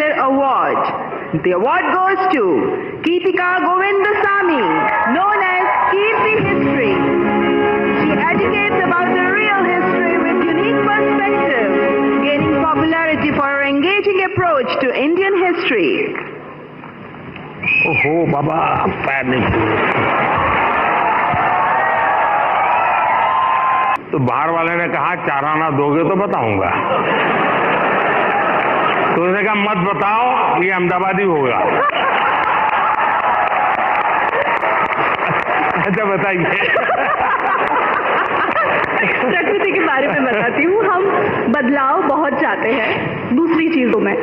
Creator Award. The award goes to Geetika Govindasamy, known as Kirti History. She educates about the real history with unique perspective, gaining popularity for her engaging approach to Indian history. ओहो बाबा, पैर नहीं। तो बाहर वाले ने कहा 4 आना दोगे तो बताऊंगा। तो उसने कहा मत बताओ, ये अहमदाबादी होगा। अच्छा बताइए। प्रकृति के बारे में बताती हूँ। हम बदलाव बहुत चाहते हैं दूसरी चीजों में,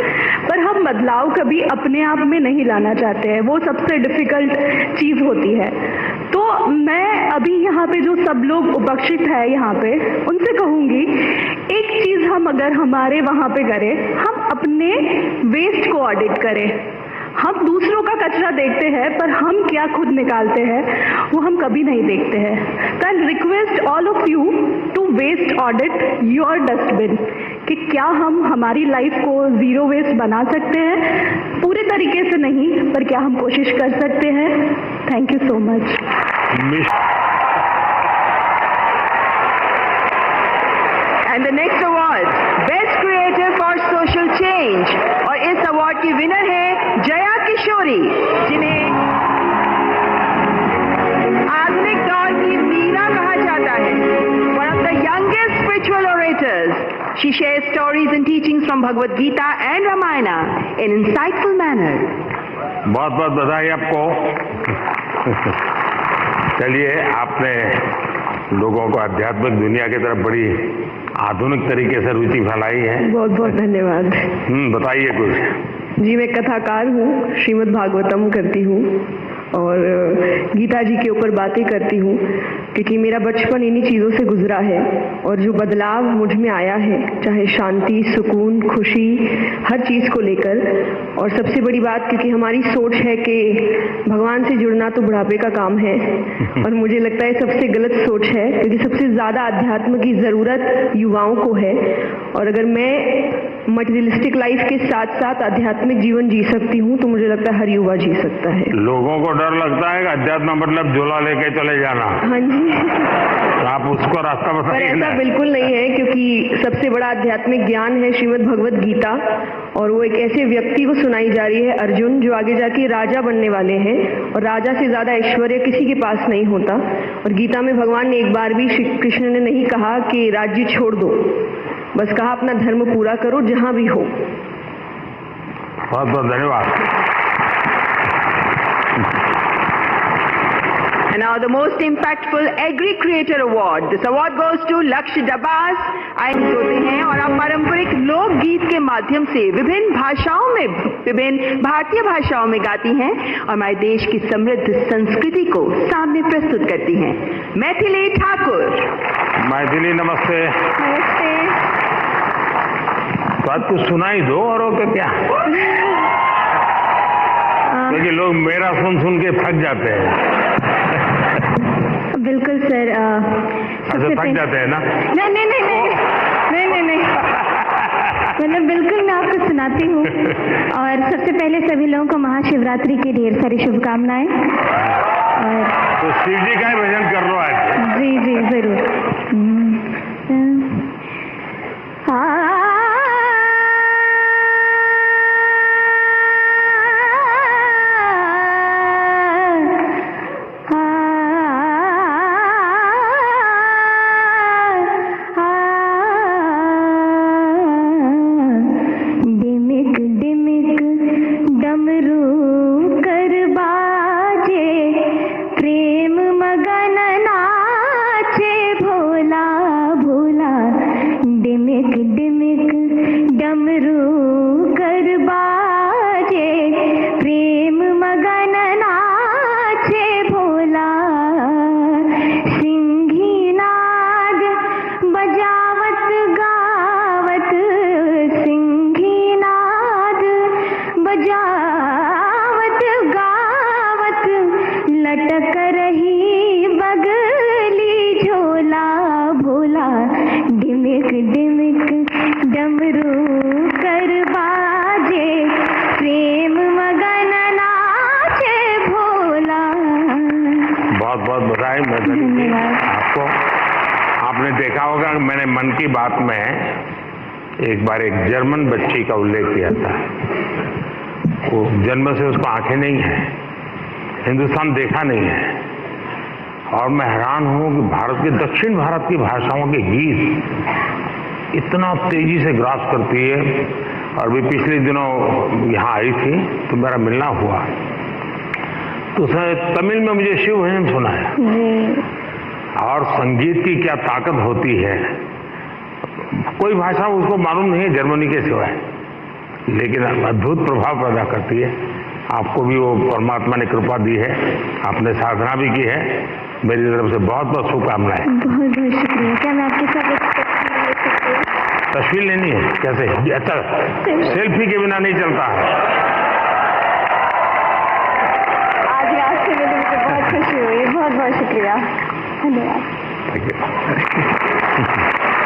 पर हम बदलाव कभी अपने आप में नहीं लाना चाहते हैं। वो सबसे डिफिकल्ट चीज होती है। तो मैं अभी यहाँ पे जो सब लोग उपस्थित है यहाँ पे, उनसे कहूंगी, एक चीज हम अगर हमारे वहाँ पे करें, हम अपने वेस्ट को ऑडिट करें। हम दूसरों का कचरा देखते हैं, पर हम क्या खुद निकालते हैं वो हम कभी नहीं देखते हैं। तो I request all of you to waste audit your dustbin, कि क्या हम हमारी लाइफ को जीरो वेस्ट बना सकते हैं। पूरे तरीके से नहीं, पर क्या हम कोशिश कर सकते हैं। Thank you so much. And the next award, Best Creator for Social Change, और इस अवार्ड की विनर है जया किशोरी, जिन्हें आधुनिक दौर की मीरा कहा जाता है। One of the youngest spiritual orators, she shares stories and teachings from Bhagavad Gita and Ramayana in insightful manner. बहुत बहुत बधाई आपको। चलिए, आपने लोगों को आध्यात्मिक दुनिया की तरफ बड़ी आधुनिक तरीके से रुचि फैलाई है। बहुत बहुत धन्यवाद। बताइए कुछ। जी, मैं कथाकार हूँ, श्रीमद् भागवतम करती हूँ और गीता जी के ऊपर बातें करती हूँ, क्योंकि मेरा बचपन इन्हीं चीज़ों से गुजरा है। और जो बदलाव मुझ में आया है, चाहे शांति, सुकून, खुशी, हर चीज़ को लेकर। और सबसे बड़ी बात, क्योंकि हमारी सोच है कि भगवान से जुड़ना तो बुढ़ापे का काम है, और मुझे लगता है सबसे गलत सोच है, क्योंकि सबसे ज़्यादा अध्यात्म की ज़रूरत युवाओं को है। और अगर मैं मटेरियलिस्टिक लाइफ के साथ साथ आध्यात्मिक जीवन जी सकती हूँ, तो मुझे लगता है हर युवा जी सकता है। लोगों को डर लगता है कि अध्यात्म मतलब झोला लेके चले जाना। हाँ जी। तो आप उसको रास्ता पर बताइए। ऐसा बिल्कुल नहीं है, क्योंकि सबसे बड़ा आध्यात्मिक ज्ञान है श्रीमद् भगवद गीता, और वो एक ऐसे व्यक्ति को सुनाई जा रही है, अर्जुन, जो आगे जाके राजा बनने वाले हैं। और राजा से ज्यादा ऐश्वर्य किसी के पास नहीं होता। और गीता में भगवान ने एक बार भी, श्री कृष्ण ने नहीं कहा कि राज्य छोड़ दो, बस कहा अपना धर्म पूरा करो जहां भी हो। बहुत बहुत धन्यवाद। And now the most impactful Agri Creator Award. This award goes to Lakshya Dabas. आइए होते हैं और आप पारंपरिक लोकगीत के माध्यम से विभिन्न भाषाओं में, विभिन्न भारतीय भाषाओं में गाती हैं और हमारे देश की समृद्ध संस्कृति को सामने प्रस्तुत करती हैं। मैथिली ठाकुर। मैथिली नमस्ते। नमस्ते। तो आज कुछ सुनाई दो, और क्या, क्योंकि लोग मेरा सुन के थक जाते हैं। बिल्कुल सर। अच्छा, थक जाते हैं ना? नहीं। मतलब बिल्कुल मैं आपको सुनाती हूँ। और सबसे पहले सभी लोगों को महाशिवरात्रि की ढेर सारी शुभकामनाएं। और तो शिव जी का ही भजन कर लो आज। जी जरूर। प्रेम मगन नाचे भोले। बात में एक बार एक जर्मन बच्ची का उल्लेख किया था। वो जन्म से उसको आंखें नहीं है, हिंदुस्तान देखा नहीं है, और मैं हैरान हूं कि भारत के दक्षिण भारत की भाषाओं के गीत इतना तेजी से ग्रास करती है। और भी पिछले दिनों यहाँ आई थी तो मेरा मिलना हुआ, तो उसने तमिल में मुझे शिव भजन सुनाया। और संगीत की क्या ताकत होती है, कोई भाषा उसको मालूम नहीं है जर्मनी के सिवाय, लेकिन अद्भुत प्रभाव पैदा करती है। आपको भी वो परमात्मा ने कृपा दी है, आपने साधना भी की है। मेरी तरफ से बहुत बहुत शुभकामनाएं। बहुत बहुत शुक्रिया। क्या मैं आपके साथ एक तस्वीर लेनी है? कैसे? अच्छा, सेल्फी के बिना नहीं चलता है। आज आपसे मिलकर मुझे बहुत खुशी हुई। बहुत बहुत शुक्रिया, धन्यवाद। Thank you.